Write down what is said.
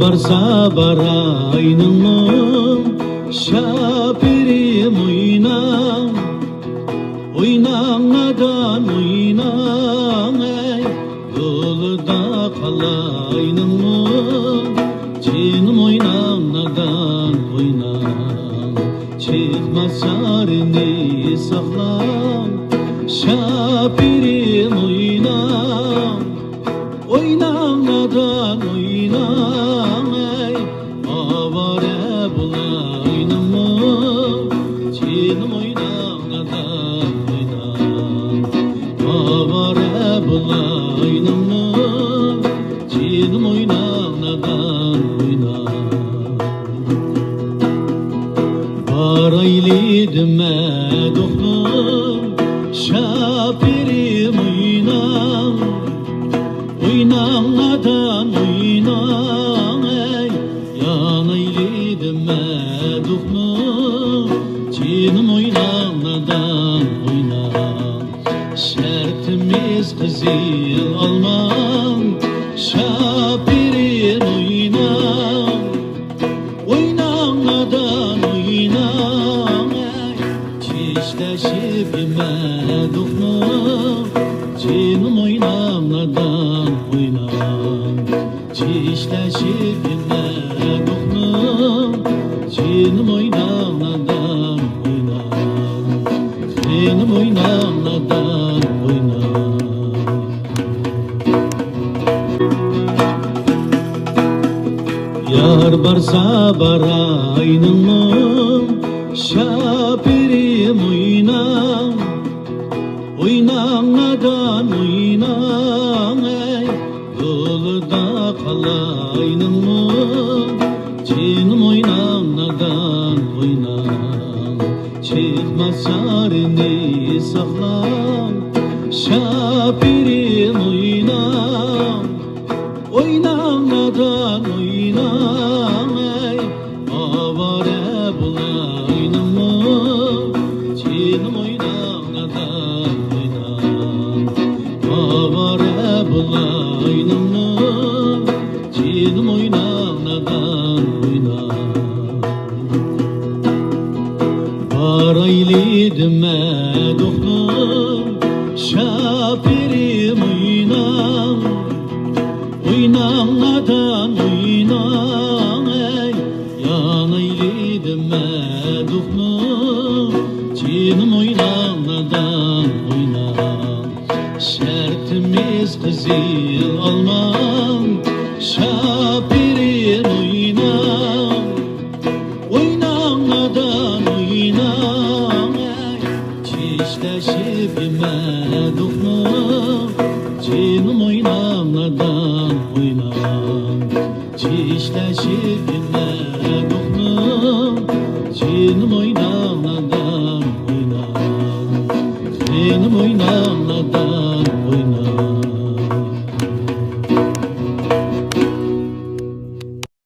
barsa barayının şapirim oynam oynamadan oynam ey yolda kalayının cinim oynamadan oynam çıkmaz yarini saklam şapirim oynam oynamadan oynam ey avare bulayım cinim oynamadan oynam avare bulayım cinim oynamadan oynam baraylidim doktum şapirim oynam oynamadan oynam ey yanaylidim doktum cinim oynamadan oynam şertimiz kızıl alman şapirin oynam oynamadan oynam ey çişleşip yemedik mu cinim oynamadan oynam çişleşip yemedik mu cinim oynamadan oynam cinim oynamadan oynam yar barsa barayının şapirim oynam oynamadan oynam ey yolda kalayının cinim oynamadan oynam çıkmaz yarini saklam şapirim oynam oynamadan oynam ey avare bulayım cinim oynamadan oynam avare bulayım cinim oynamadan oynam baraylidim doktum şapirim oynam oynamadan oynam ey yanaylidim doktum cinim oynamadan oynam şertimiz kızıl alman şapirin oynam oynamadan oynam ey çişleşip yemedik mu cinim oynamadan oynam çişleşip yemedik mu cinim oynamadan oynam cinim oynamadan